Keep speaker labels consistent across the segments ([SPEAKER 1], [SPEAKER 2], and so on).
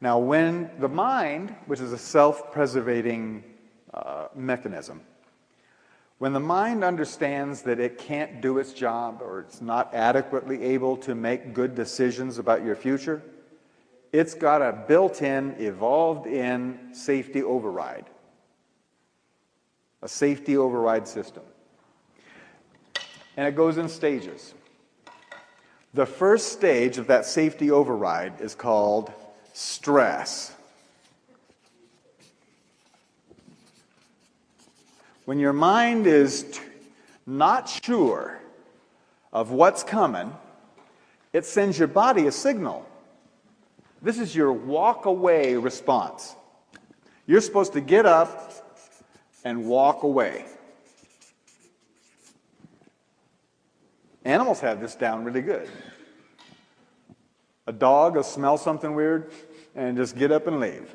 [SPEAKER 1] Now, when the mind, which is a self-preservating mechanism, when the mind understands that it can't do its job or it's not adequately able to make good decisions about your future, it's got a built-in, evolved-in safety override. A safety override system. And it goes in stages. The first stage of that safety override is called stress. When your mind is not sure of what's coming, it sends your body a signal. This is your walk-away response. You're supposed to get up and walk away. Animals have this down really good. A dog will smell something weird and just get up and leave.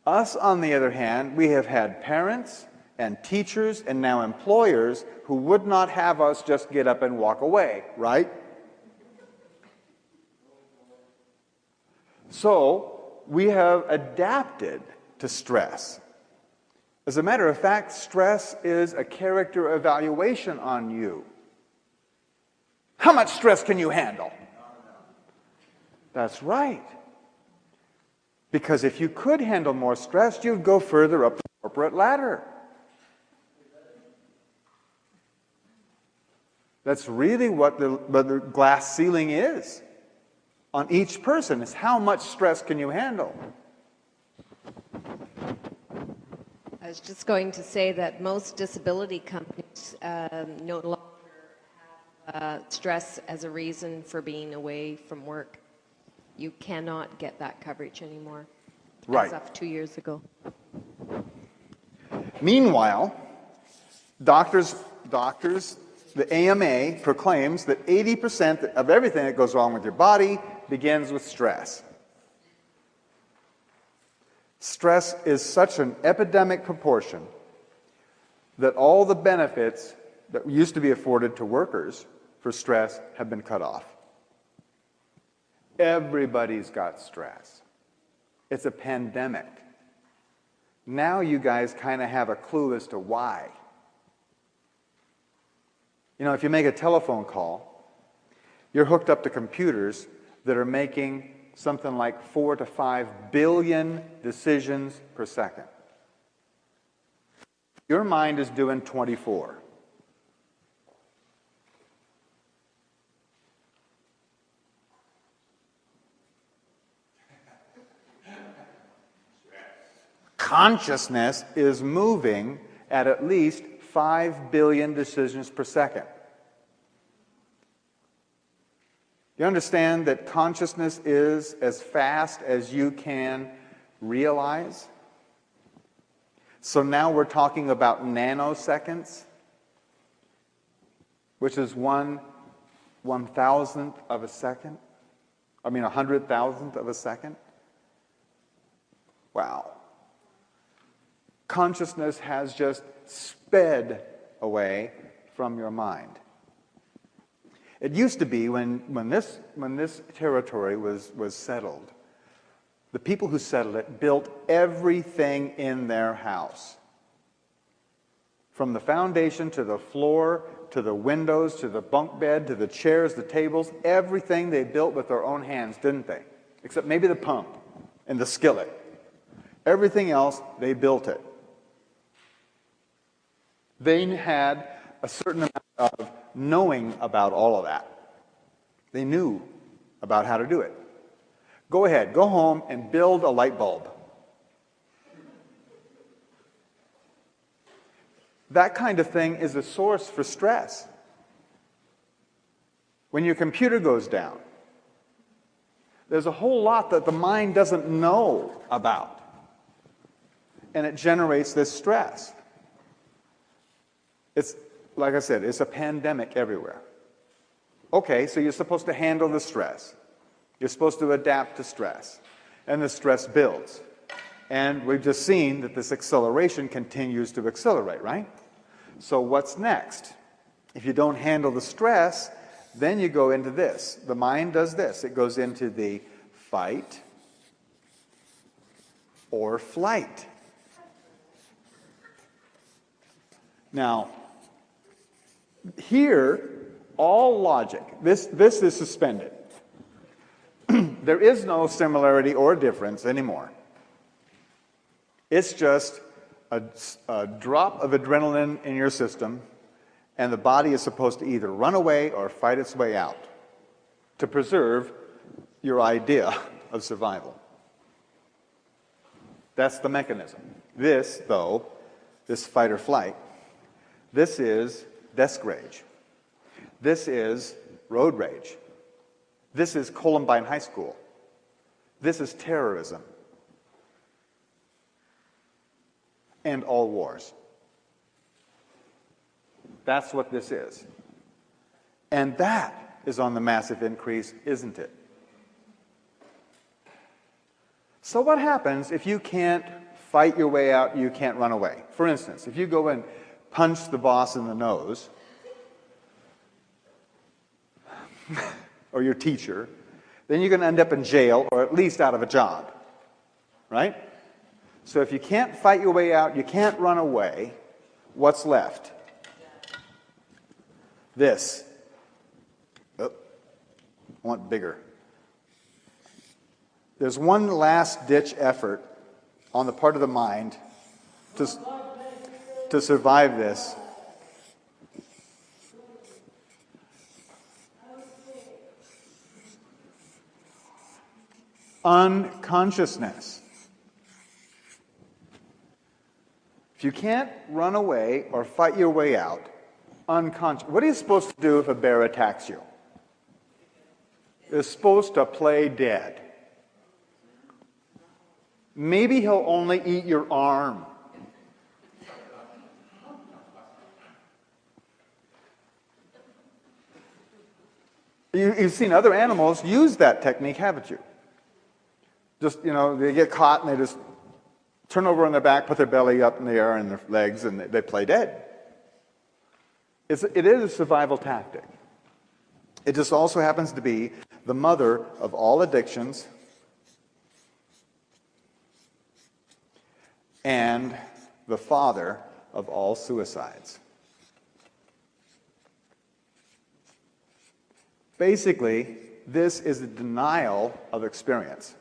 [SPEAKER 1] Us, on the other hand, we have had parents and teachers and now employers who would not have us just get up and walk away, right? So, we have adapted to stress. As a matter of fact, stress is a character evaluation on you. How much stress can you handle? That's right. Because if you could handle more stress, you'd go further up the corporate ladder. That's really what the glass ceiling is on each person, is how much stress can you handle?
[SPEAKER 2] I was just going to say that most disability companies no longer have stress as a reason for being away from work. You cannot get that coverage anymore.
[SPEAKER 1] Right.
[SPEAKER 2] As of 2 years ago.
[SPEAKER 1] Meanwhile, doctors, the AMA proclaims that 80% of everything that goes wrong with your body begins with stress. Stress is such an epidemic proportion that all the benefits that used to be afforded to workers for stress have been cut off. Everybody's got stress. It's a pandemic. Now you guys kind of have a clue as to why. You know, if you make a telephone call, you're hooked up to computers that are making something like 4 to 5 billion decisions per second. Your mind is doing 24. Consciousness is moving at least 5 billion decisions per second. You understand that consciousness is as fast as you can realize? So now we're talking about nanoseconds, which is 1/1000th of a second. I mean, 100,000th of a second. Wow. Consciousness has just sped away from your mind. It used to be when this territory was settled, the people who settled it built everything in their house. From the foundation to the floor, to the windows, to the bunk bed, to the chairs, the tables, everything they built with their own hands, didn't they? Except maybe the pump and the skillet. Everything else, they built it. They had a certain amount of knowing about all of that. They knew about how to do it. Go ahead, go home and build a light bulb. That kind of thing is a source for stress. When your computer goes down, there's a whole lot that the mind doesn't know about. And it generates this stress. It's, like I said, it's a pandemic everywhere. Okay, so you're supposed to handle the stress. You're supposed to adapt to stress. And the stress builds. And we've just seen that this acceleration continues to accelerate, right? So what's next? If you don't handle the stress, then you go into this. The mind does this. It goes into the fight, or flight. Now, here, all logic, this is suspended. There is no similarity or difference anymore. It's just a drop of adrenaline in your system, and the body is supposed to either run away or fight its way out to preserve your idea of survival. That's the mechanism. This, though, this fight or flight, this is desk rage. This is road rage. This is Columbine High School. This is terrorism. And all wars. That's what this is. And that is on the massive increase, isn't it? So what happens if you can't fight your way out, you can't run away? For instance, if you go and punch the boss in the nose, or your teacher, then you're going to end up in jail or at least out of a job, right? So if you can't fight your way out, you can't run away, what's left? This. Oh, I want bigger. There's one last-ditch effort on the part of the mind to survive this. Unconsciousness. If you can't run away or fight your way out, unconscious. What are you supposed to do if a bear attacks you? You're supposed to play dead. Maybe he'll only eat your arm. You've seen other animals use that technique, haven't you? Just, they get caught and they just turn over on their back, put their belly up in the air and their legs, and they play dead. It is a survival tactic. It just also happens to be the mother of all addictions and the father of all suicides. Basically, this is a denial of experience.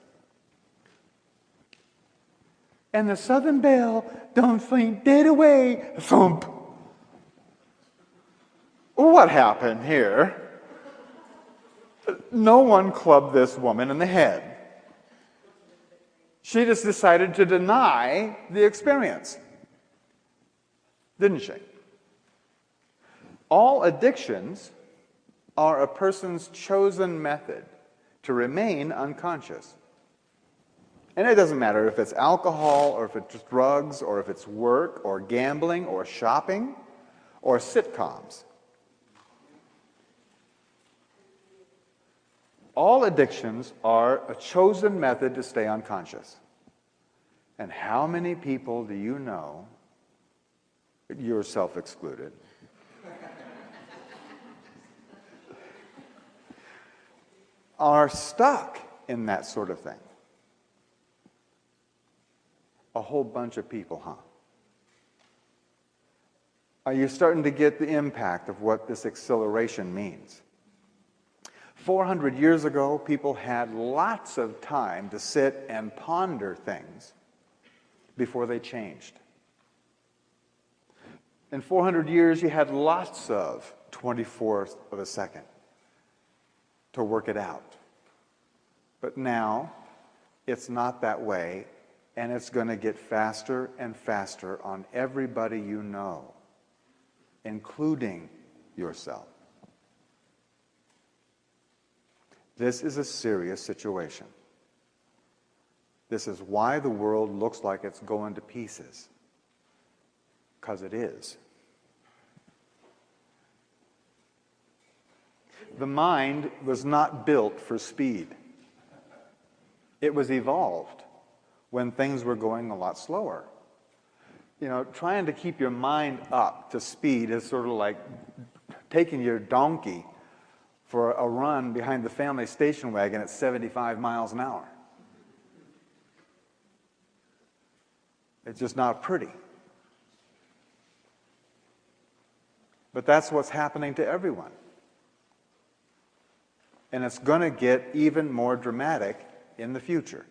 [SPEAKER 1] And the Southern Belle don't faint dead away. Thump. What happened here? No one clubbed this woman in the head. She just decided to deny the experience. Didn't she? All addictions are a person's chosen method to remain unconscious. And it doesn't matter if it's alcohol, or if it's drugs, or if it's work, or gambling, or shopping, or sitcoms. All addictions are a chosen method to stay unconscious. And how many people do you know, yourself excluded, are stuck in that sort of thing? A whole bunch of people, huh? Are you starting to get the impact of what this acceleration means? 400 years ago, people had lots of time to sit and ponder things before they changed. In 400 years, you had lots of 24th of a second to work it out. But now, it's not that way, and it's going to get faster and faster on everybody you know, including yourself. This is a serious situation. This is why the world looks like it's going to pieces. Because it is. The mind was not built for speed. It was evolved when things were going a lot slower. Trying to keep your mind up to speed is sort of like taking your donkey for a run behind the family station wagon at 75 miles an hour. It's just not pretty. But that's what's happening to everyone. And it's going to get even more dramatic in the future.